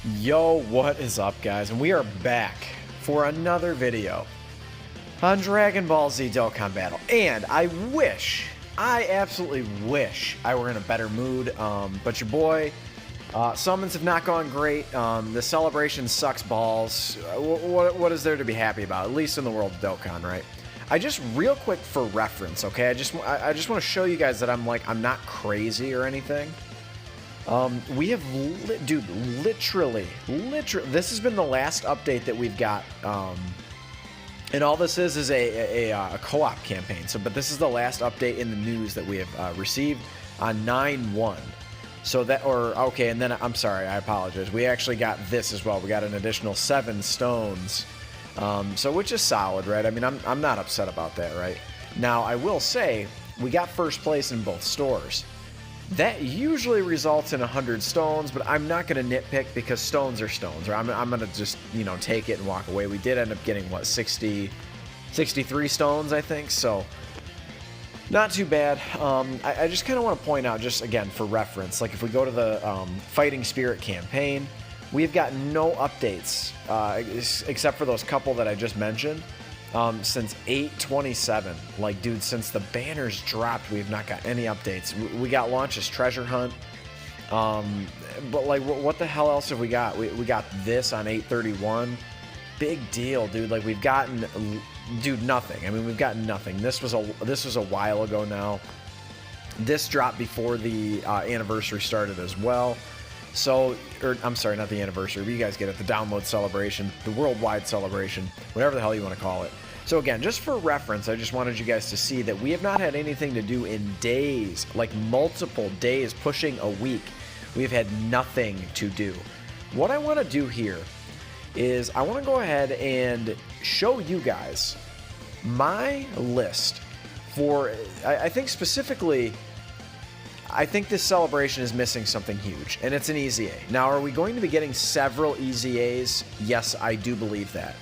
Yo, what is up, guys? And we are back for another video on Dragon Ball Z Dokkan Battle. And I absolutely wish I were in a better mood, but your boy, summons have not gone great. The celebration sucks balls. What is there to be happy about, at least in the world of Dokkan, right? I just, real quick for reference, okay? I just want to show you guys that I'm not crazy or anything. We have, dude, literally, this has been the last update that we've got, and all this is a co-op campaign. So, but this is the last update in the news that we have received on 9/1. So that, or okay, and then I'm sorry, I apologize. We actually got this as well. We got an additional 7 stones, so which is solid, right? I mean, I'm not upset about that, right? Now, I will say we got first place in both stores. That usually results in 100 stones, but I'm not going to nitpick because stones are stones. Or I'm going to just, you know, take it and walk away. We did end up getting, what, 63 stones, I think. So, not too bad. I just kind of want to point out, just again, for reference, like if we go to the Fighting Spirit campaign, we've got no updates, except for those couple that I just mentioned. Since 8/27, like, dude, since the banners dropped, we have not got any updates. We got Launch's Treasure Hunt, but like, what the hell else have we got? We got this on 8/31. Big deal, dude. Like, we've gotten, dude, nothing. I mean, we've gotten nothing. This was a while ago now. This dropped before the anniversary started as well. So, or I'm sorry, not the anniversary, but you guys get it, the download celebration, the worldwide celebration, whatever the hell you want to call it. So again, just for reference, I just wanted you guys to see that we have not had anything to do in days, like multiple days, pushing a week. We've had nothing to do. What I want to do here is I want to go ahead and show you guys my list for, I think specifically, I think this celebration is missing something huge, and it's an EZA. Now, are we going to be getting several EZAs? Yes, I do believe that.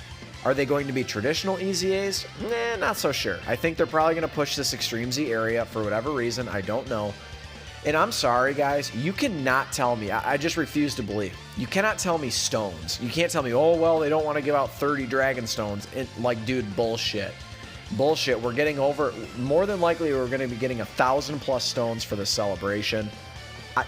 Are they going to be traditional EZAs? Nah, not so sure. I think they're probably going to push this Extreme Z area for whatever reason. I don't know. And I'm sorry, guys. You cannot tell me. I just refuse to believe. You cannot tell me stones. You can't tell me, oh, well, they don't want to give out 30 Dragon Stones. Like, dude, bullshit. Bullshit. We're getting over, more than likely we're going to be getting 1,000+ stones for the celebration.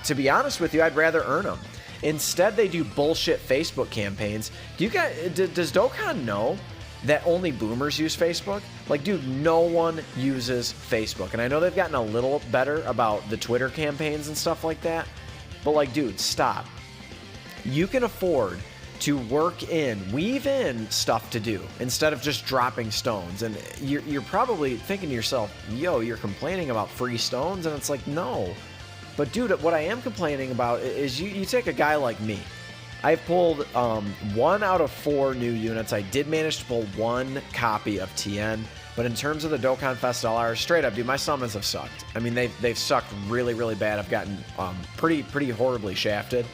To be honest with you, I'd rather earn them. Instead, they do bullshit Facebook campaigns. Do you guys, does Dokkan know that only boomers use Facebook? Like, dude, no one uses Facebook. And I know they've gotten a little better about the Twitter campaigns and stuff like that, but like, dude, stop. You can afford to weave in stuff to do instead of just dropping stones. And you're probably thinking to yourself, yo, you're complaining about free stones? And it's like, no. But dude, what I am complaining about is you take a guy like me. I've pulled 1 out of 4 new units. I did manage to pull 1 copy of TN, but in terms of the Dokkan Fest LR, straight up, dude, my summons have sucked. I mean, they've sucked really, really bad. I've gotten pretty horribly shafted.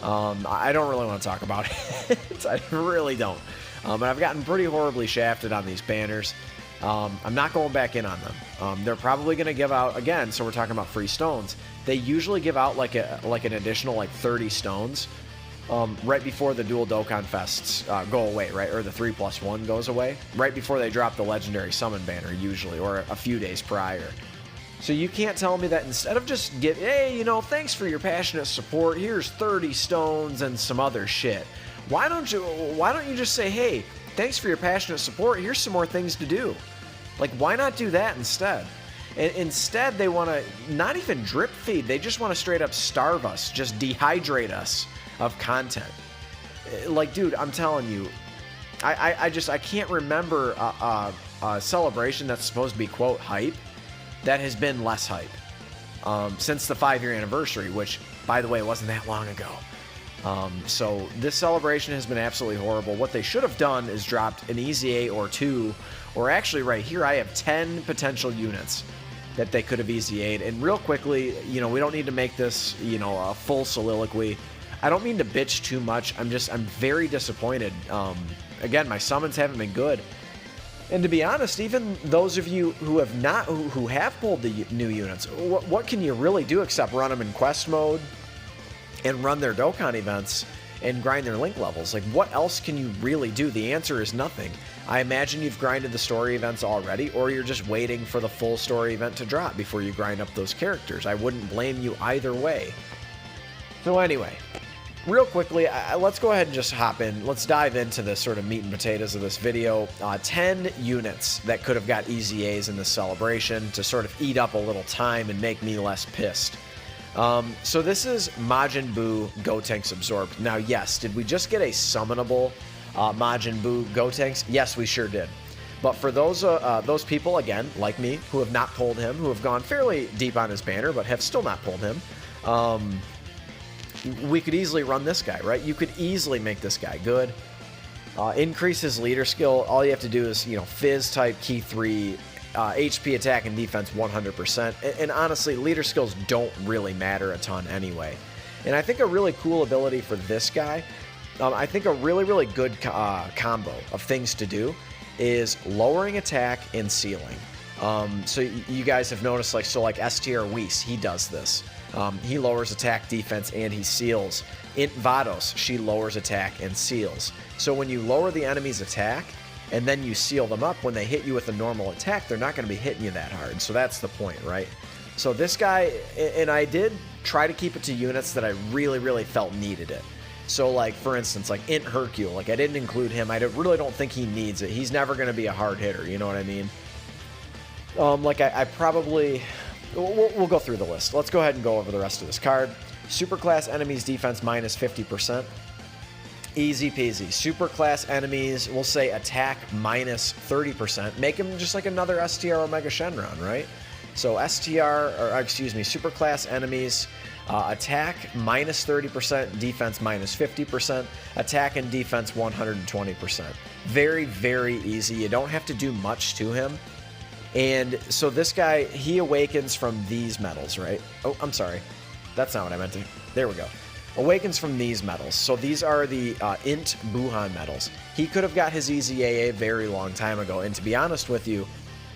I don't really want to talk about it. I really don't. But I've gotten pretty horribly shafted on these banners. I'm not going back in on them. They're probably going to give out, again, so we're talking about free stones. They usually give out like an additional 30 stones right before the dual Dokkan Fests go away, right? Or the 3+1 goes away. Right before they drop the legendary summon banner, usually, or a few days prior. So you can't tell me that instead of just hey, you know, thanks for your passionate support, here's 30 stones and some other shit. Why don't you just say, hey, thanks for your passionate support, here's some more things to do. Like, why not do that instead? And instead, they want to not even drip feed, they just want to straight up starve us, just dehydrate us of content. Like, dude, I'm telling you, I can't remember a celebration that's supposed to be, quote, hype, that has been less hype since the 5-year anniversary, which, by the way, wasn't that long ago. So this celebration has been absolutely horrible. What they should have done is dropped an EZA or 2, or actually right here, I have 10 potential units that they could have EZA'd. And real quickly, you know, we don't need to make this, you know, a full soliloquy. I don't mean to bitch too much. I'm very disappointed. Again, my summons haven't been good. And to be honest, even those of you who have pulled the new units, what can you really do except run them in quest mode and run their Dokkan events and grind their link levels. Like, what else can you really do? The answer is nothing. I imagine you've grinded the story events already, or you're just waiting for the full story event to drop before you grind up those characters. I wouldn't blame you either way. So anyway, real quickly, let's go ahead and just hop in. Let's dive into the sort of meat and potatoes of this video. 10 units that could have got EZAs in this celebration to sort of eat up a little time and make me less pissed. So this is Majin Buu Gotenks Absorbed. Now, yes, did we just get a summonable Majin Buu Gotenks? Yes, we sure did. But for those people, again, like me, who have not pulled him, who have gone fairly deep on his banner, but have still not pulled him, we could easily run this guy, right? You could easily make this guy good. Increase his leader skill. All you have to do is, you know, Fizz type, Key 3, HP, attack, and defense 100%. And honestly, leader skills don't really matter a ton anyway. And I think a really cool ability for this guy, I think a really, really good combo of things to do is lowering attack and sealing. So you guys have noticed, like, STR Whis, he does this. He lowers attack, defense, and he seals. Int Vados, she lowers attack and seals. So when you lower the enemy's attack, and then you seal them up, when they hit you with a normal attack, they're not going to be hitting you that hard. So that's the point, right? So this guy, and I did try to keep it to units that I really, really felt needed it. So, like, for instance, like Int Hercule, like, I didn't include him. I really don't think he needs it. He's never going to be a hard hitter, you know what I mean? Like, I probably... We'll go through the list. Let's go ahead and go over the rest of this card. Superclass enemies defense minus 50%. Easy peasy. Superclass enemies, we'll say attack minus 30%. Make him just like another STR Omega Shenron, right? So superclass enemies, attack minus 30%, defense minus 50%, attack and defense 120%. Very, very easy. You don't have to do much to him. And so this guy, he awakens from these metals, right? Oh, I'm sorry. That's not what I meant to. There we go. Awakens from these metals. So these are the Int Buhan metals. He could have got his EZA a very long time ago. And to be honest with you,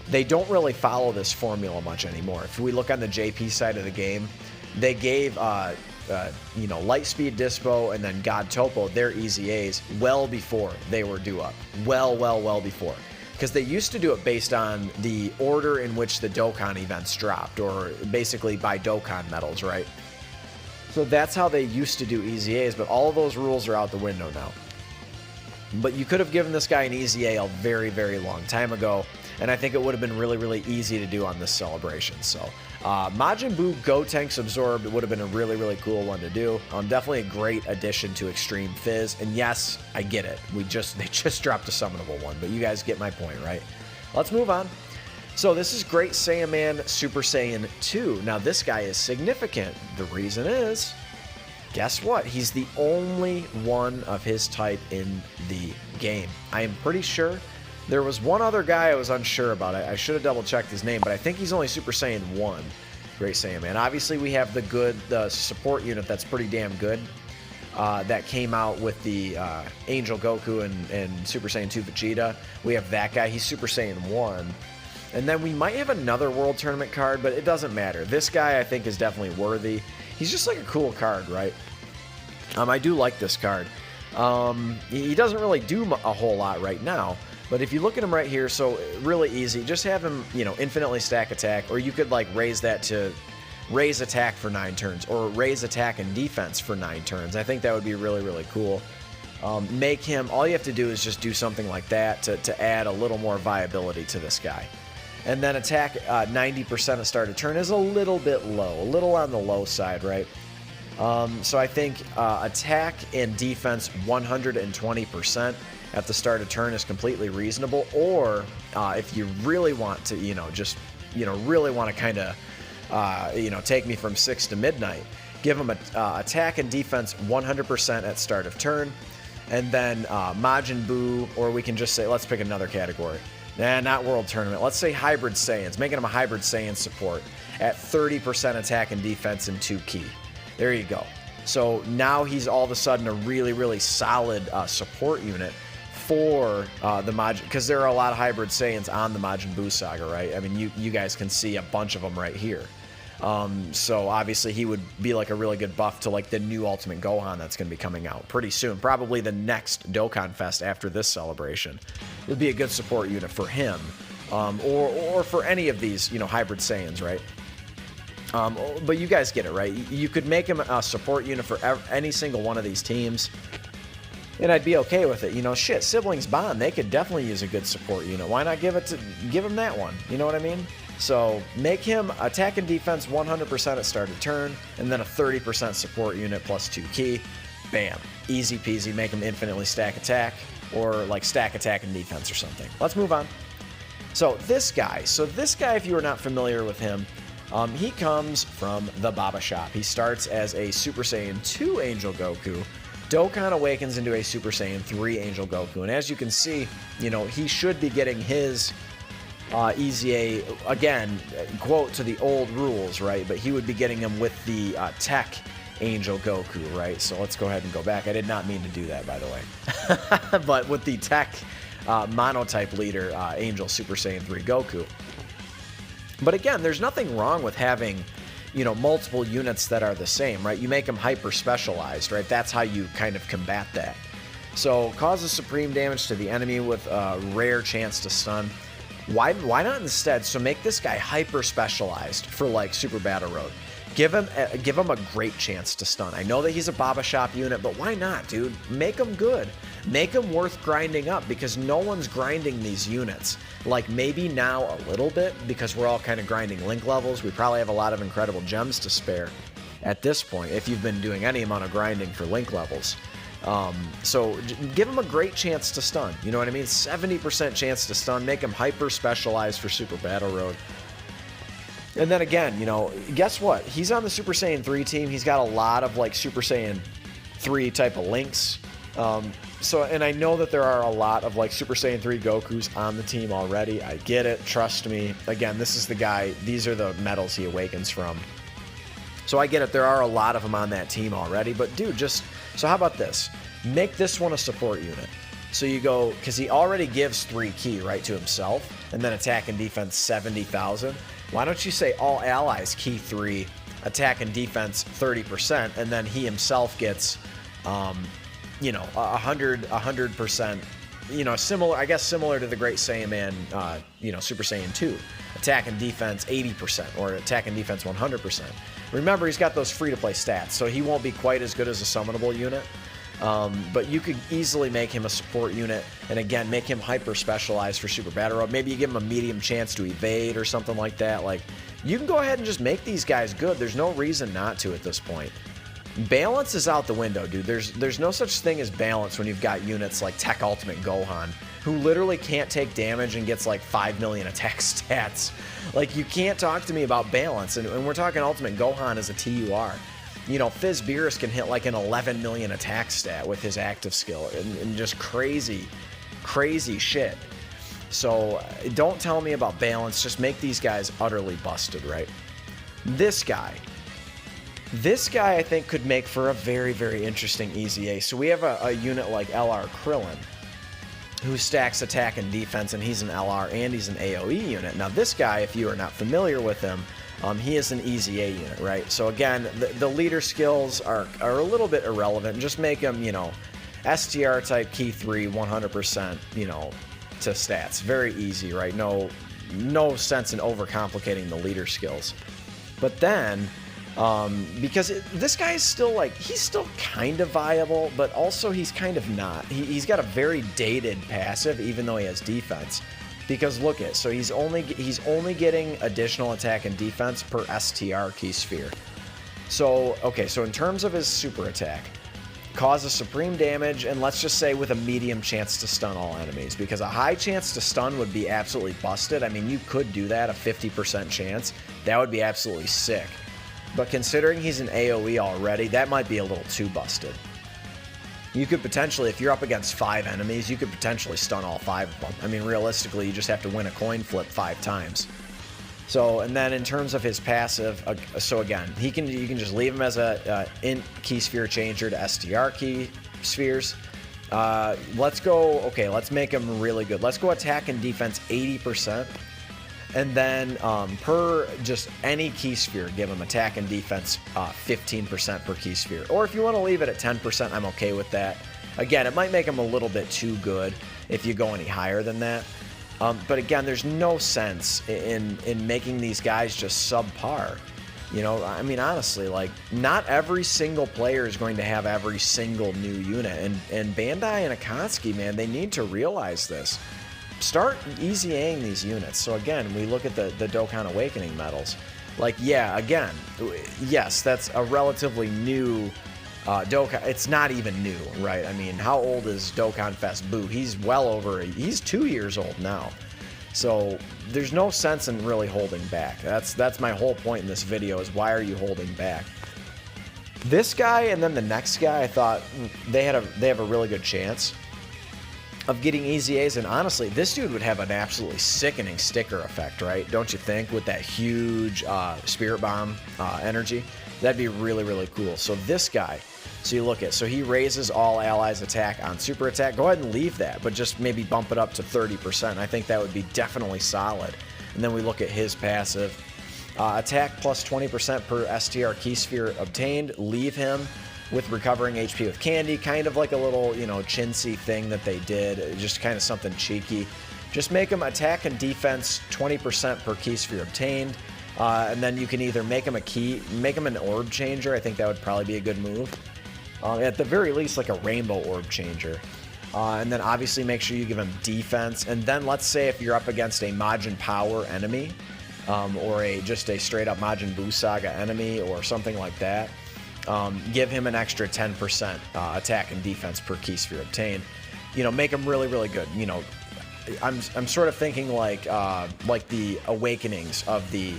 they don't really follow this formula much anymore. If we look on the JP side of the game, they gave, Lightspeed Dispo and then God Topo their EZAs well before they were due up. Well before. Because they used to do it based on the order in which the Dokkan events dropped, or basically by Dokkan medals, right? So that's how they used to do EZAs, but all of those rules are out the window now. But you could have given this guy an EZA a very, very long time ago, and I think it would have been really, really easy to do on this celebration. So Majin Buu Gotenks Absorbed would have been a really, really cool one to do. Definitely a great addition to Extreme Fizz. And yes, I get it. They just dropped a summonable one, but you guys get my point, right? Let's move on. So this is Great Saiyaman Super Saiyan 2. Now this guy is significant. The reason is, guess what? He's the only one of his type in the game. I am pretty sure there was one other guy I was unsure about. I should have double checked his name, but I think he's only Super Saiyan 1. Great Saiyaman. Obviously, we have the support unit that's pretty damn good. That came out with the Angel Goku and Super Saiyan 2 Vegeta. We have that guy. He's Super Saiyan 1. And then we might have another World Tournament card, but it doesn't matter. This guy, I think, is definitely worthy. He's just like a cool card, right? I do like this card. He doesn't really do a whole lot right now. But if you look at him right here, so really easy. Just have him, infinitely stack attack, or you could like raise that to raise attack for 9 turns, or raise attack and defense for 9 turns. I think that would be really, really cool. Make him, all you have to do is just do something like that to add a little more viability to this guy. And then attack 90% at start of turn is a little bit low, a little on the low side, right? So I think attack and defense 120% at the start of turn is completely reasonable. Or if you really want to, really want to kind of, take me from 6 to midnight, give him attack and defense 100% at start of turn. And then Majin Buu, or we can just say, let's pick another category. Nah, not World Tournament. Let's say Hybrid Saiyans, making him a Hybrid Saiyan support at 30% attack and defense and 2 key. There you go. So now he's all of a sudden a really, really solid support unit for the Majin, because there are a lot of Hybrid Saiyans on the Majin Buu saga, right? I mean, you guys can see a bunch of them right here. So obviously he would be like a really good buff to like the new Ultimate Gohan that's going to be coming out pretty soon. Probably the next Dokkan Fest after this celebration. It would be a good support unit for him, or for any of these, you know, hybrid Saiyans, right? But you guys get it, right? You could make him a support unit for any single one of these teams, and I'd be okay with it. You know, shit, siblings bond, they could definitely use a good support unit. Why not give him that one? You know what I mean? So make him attack and defense 100% at start of turn, and then a 30% support unit plus 2 key. Bam. Easy peasy. Make him infinitely stack attack, or like stack attack and defense or something. Let's move on. So this guy, if you are not familiar with him, he comes from the Baba Shop. He starts as a Super Saiyan 2 Angel Goku. Dokkan awakens into a Super Saiyan 3 Angel Goku. And as you can see, you know, he should be getting his EZA, again, quote to the old rules, right? But he would be getting them with the Tech Angel Goku, right? So let's go ahead and go back. I did not mean to do that, by the way. But with the Tech Monotype Leader Angel Super Saiyan 3 Goku. But again, there's nothing wrong with having, you know, multiple units that are the same, right? You make them hyper specialized, right? That's how you kind of combat that. So causes supreme damage to the enemy with a rare chance to stun. Why not instead? So make this guy hyper specialized for like Super Battle Road. Give him a great chance to stun. I know that he's a Baba Shop unit, but why not, dude? Make him good. Make him worth grinding up, because no one's grinding these units. Like maybe now a little bit, because we're all kind of grinding link levels. We probably have a lot of incredible gems to spare at this point if you've been doing any amount of grinding for link levels. So give him a great chance to stun. You know what I mean? 70% chance to stun. Make him hyper specialized for Super Battle Road. And then again, you know, guess what? He's on the Super Saiyan 3 team. He's got a lot of like Super Saiyan 3 type of links. And I know that there are a lot of like Super Saiyan 3 Gokus on the team already. I get it. Trust me. Again, this is the guy. These are the metals he awakens from. So I get it. There are a lot of them on that team already. But dude, so how about this? Make this one a support unit. So you go, because he already gives 3 key, right, to himself, and then attack and defense 70,000. Why don't you say all allies key 3, attack and defense 30%, and then he himself gets, you know, 100%, you know, similar to the Great Saiyan Man, you know, Super Saiyan 2, attack and defense 80%, or attack and defense 100%. Remember, he's got those free-to-play stats, so he won't be quite as good as a summonable unit. But you could easily make him a support unit, and again, make him hyper specialized for Super Battle Road. Maybe you give him a medium chance to evade or something like that. Like, you can go ahead and just make these guys good. There's no reason not to at this point. Balance is out the window, dude. There's no such thing as balance when you've got units like Tech Ultimate Gohan, who literally can't take damage and gets like 5 million attack stats. Like, you can't talk to me about balance, and we're talking Ultimate Gohan as a TUR. You know, Fizz Beerus can hit like an 11 million attack stat with his active skill, and just crazy shit. So don't tell me about balance. Just make these guys utterly busted, right? This guy I think could make for a very, very interesting EZA. So we have a unit like LR Krillin, who stacks attack and defense, and he's an LR and he's an AoE unit. Now this guy, if you are not familiar with him, he is an EZA unit, right? So again, the leader skills are a little bit irrelevant. Just make him, you know, STR type key 3, 100%, you know, to stats. Very easy, right? No sense in overcomplicating the leader skills. But then, because this guy is still like, he's still kind of viable, but also he's kind of not. He's got a very dated passive, even though he has defense. Because look at, so he's only getting additional attack and defense per STR key sphere. So, okay, so in terms of his super attack, causes supreme damage, and let's just say with a medium chance to stun all enemies, because a high chance to stun would be absolutely busted. I mean, you could do that, a 50% chance. That would be absolutely sick. But considering he's an AoE already, that might be a little too busted. You could potentially, if you're up against 5 enemies, you could potentially stun all 5 of them. I mean, realistically, you just have to win a coin flip 5 times. So, and then in terms of his passive, so again, you can just leave him as a int key sphere changer to STR key spheres. Let's go, okay, let's make him really good. Let's go attack and defense 80%. And then per just any key sphere, give him attack and defense 15% per key sphere. Or if you want to leave it at 10%, I'm okay with that. Again, it might make him a little bit too good if you go any higher than that. But again, there's no sense in making these guys just subpar. You know, I mean, honestly, like, not every single player is going to have every single new unit. And Bandai and Akatsuki, man, they need to realize this. Start EZAing these units. So again, we look at the Dokkan Awakening medals. Like, yeah, again, yes, that's a relatively new Dokkan. It's not even new, right? I mean, how old is Dokkan Fest Boo? He's well over, he's 2 years old now. So there's no sense in really holding back. That's my whole point in this video, is why are you holding back? This guy and then the next guy, I thought they have a really good chance of getting EZAs, and honestly, this dude would have an absolutely sickening sticker effect, right? Don't you think? With that huge Spirit Bomb energy. That'd be really, really cool. So this guy, so you look at, so he raises all allies attack on super attack. Go ahead and leave that, but just maybe bump it up to 30%. I think that would be definitely solid. And then we look at his passive. Attack plus 20% per STR key sphere obtained. Leave him with recovering HP with candy. Kind of like a little, you know, chintzy thing that they did. Just kind of something cheeky. Just make him attack and defense 20% per key sphere obtained. And then you can either make him an orb changer. I think that would probably be a good move. At the very least, like a rainbow orb changer. And then obviously make sure you give him defense. And then let's say if you're up against a Majin Power enemy, or just a straight up Majin Buu Saga enemy or something like that, give him an extra 10% attack and defense per key sphere obtained. You know, make him really, really good. You know, I'm sort of thinking like the awakenings of the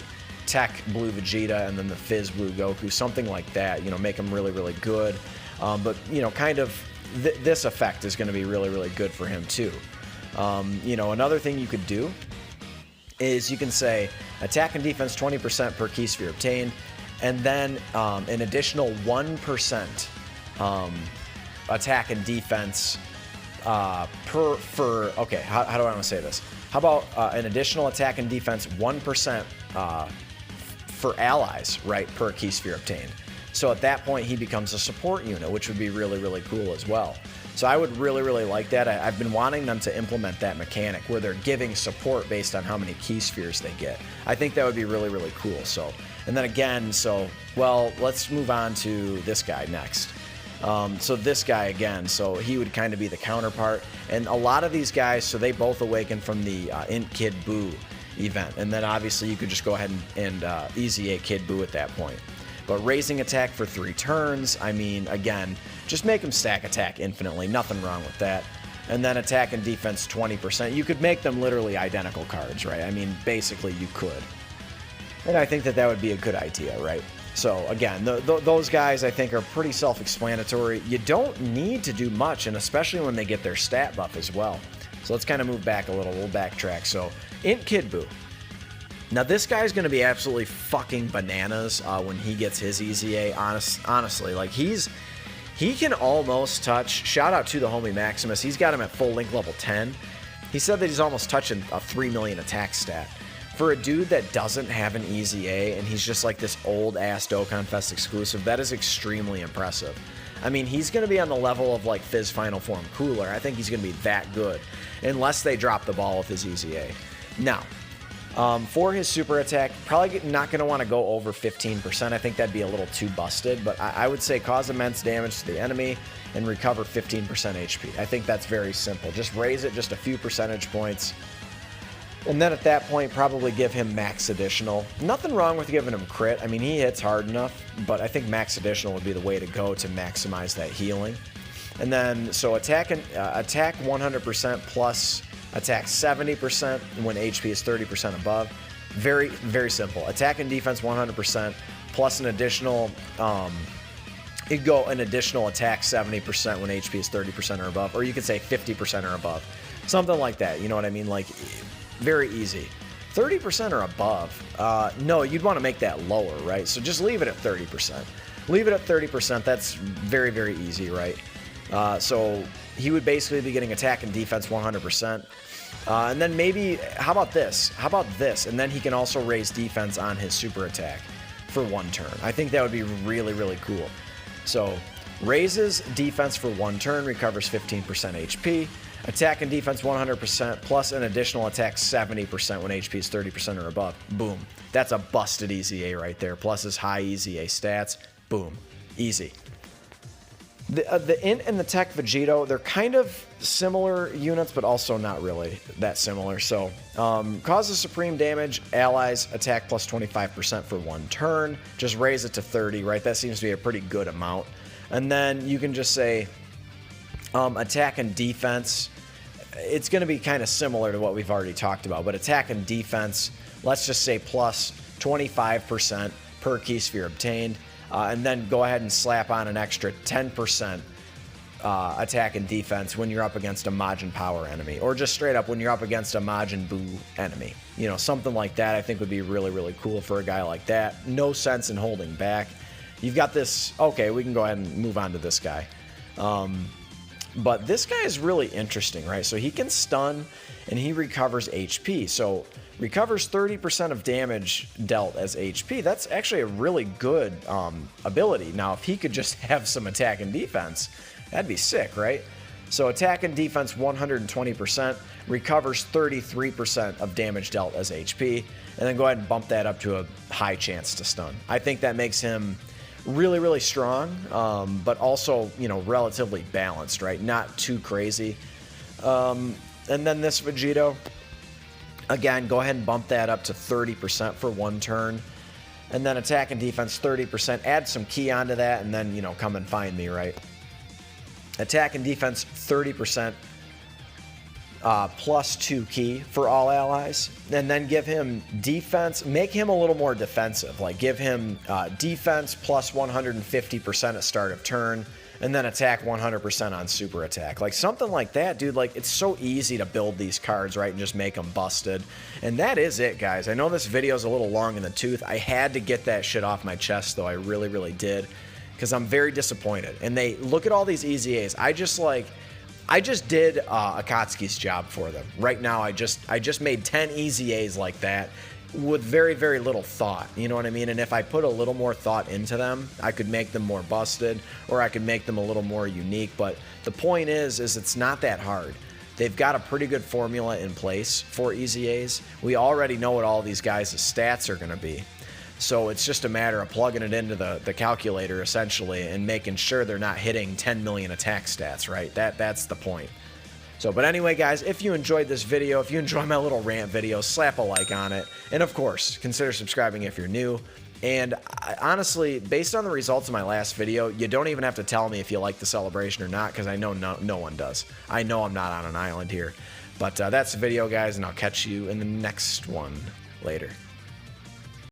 Tech Blue Vegeta and then the Fizz Blue Goku, something like that. You know, make him really, really good. But, you know, kind of this effect is going to be really, really good for him too. You know, another thing you could do is you can say attack and defense 20% per key sphere obtained, and then an additional 1% attack and defense okay, how do I want to say this? How about an additional attack and defense 1% for allies, right, per key sphere obtained. So at that point, he becomes a support unit, which would be really, really cool as well. So I would really, really like that. I've been wanting them to implement that mechanic where they're giving support based on how many key spheres they get. I think that would be really, really cool. So, and then again, well, let's move on to this guy next. So this guy again, so he would kind of be the counterpart. And a lot of these guys, so they both awaken from the Int Kid Buu event. And then obviously you could just go ahead and EZA Kid Buu at that point. But raising attack for 3 turns, I mean, again, just make him stack attack infinitely. Nothing wrong with that. And then attack and defense 20%. You could make them literally identical cards, right? I mean, basically you could. And I think that would be a good idea, right? So again, those guys I think are pretty self-explanatory. You don't need to do much, and especially when they get their stat buff as well. So let's kind of move back a little. We'll backtrack. So Int Kid Buu. Now this guy's going to be absolutely fucking bananas when he gets his EZA. Honestly, like he can almost touch. Shout out to the homie Maximus. He's got him at full link level 10. He said that he's almost touching a 3 million attack stat. For a dude that doesn't have an EZA and he's just like this old ass Dokkan Fest exclusive, that is extremely impressive. I mean, he's going to be on the level of like Fizz Final Form Cooler. I think he's going to be that good, unless they drop the ball with his EZA. Now, for his super attack, probably not going to want to go over 15%. I think that'd be a little too busted, but I would say cause immense damage to the enemy and recover 15% HP. I think that's very simple. Just raise it just a few percentage points. And then at that point, probably give him max additional. Nothing wrong with giving him crit. I mean, he hits hard enough, but I think max additional would be the way to go to maximize that healing. And then, so attack 100% plus attack 70% when HP is 30% above. Very, very simple. Attack and defense 100% plus an additional, it'd go an additional attack 70% when HP is 30% or above, or you could say 50% or above. Something like that, you know what I mean? Like, very easy. 30% or above, no, you'd want to make that lower, right? So just leave it at 30%. Leave it at 30%. That's very, very easy, right? So he would basically be getting attack and defense 100%. And then maybe, how about this? How about this? And then he can also raise defense on his super attack for 1 turn. I think that would be really, really cool. So raises defense for 1 turn, recovers 15% HP. Attack and defense 100%, plus an additional attack 70% when HP is 30% or above. Boom. That's a busted EZA right there. Plus his high EZA stats. Boom. Easy. The Int and the Tech Vegito, they're kind of similar units, but also not really that similar. So, causes supreme damage, allies attack plus 25% for 1 turn. Just raise it to 30, right? That seems to be a pretty good amount. And then you can just say attack and defense. It's going to be kind of similar to what we've already talked about, but attack and defense, let's just say plus 25% per key sphere obtained. And then go ahead and slap on an extra 10% attack and defense when you're up against a Majin Power enemy, or just straight up when you're up against a Majin Buu enemy. You know, something like that I think would be really, really cool for a guy like that. No sense in holding back. You've got this, okay, we can go ahead and move on to this guy. But this guy is really interesting, right? So he can stun and he recovers HP. So recovers 30% of damage dealt as HP. That's actually a really good ability. Now, if he could just have some attack and defense, that'd be sick, right? So attack and defense 120%, recovers 33% of damage dealt as HP, and then go ahead and bump that up to a high chance to stun. I think that makes him really, really strong, but also, you know, relatively balanced, right? Not too crazy. And then this Vegito, again, go ahead and bump that up to 30% for 1 turn. And then attack and defense 30%. Add some key onto that, and then, you know, come and find me, right? Attack and defense 30%, plus 2 key for all allies. And then give him defense. Make him a little more defensive. Like, give him defense plus 150% at start of turn. And then attack 100% on super attack. Like, something like that, dude. Like, it's so easy to build these cards, right, and just make them busted. And that is it, guys. I know this video is a little long in the tooth. I had to get that shit off my chest, though. I really, really did. Because I'm very disappointed. And they look at all these EZAs. I just did Akatsuki's job for them. Right now, I just made 10 EZAs like that with very, very little thought. You know what I mean? And if I put a little more thought into them, I could make them more busted, or I could make them a little more unique. But the point is it's not that hard. They've got a pretty good formula in place for EZAs. We already know what all these guys' stats are going to be. So it's just a matter of plugging it into the calculator, essentially, and making sure they're not hitting 10 million attack stats, right? That's the point. So, but anyway, guys, if you enjoyed this video, if you enjoy my little rant video, slap a like on it. And, of course, consider subscribing if you're new. And honestly, based on the results of my last video, you don't even have to tell me if you like the celebration or not, because I know no one does. I know I'm not on an island here. But that's the video, guys, and I'll catch you in the next one later.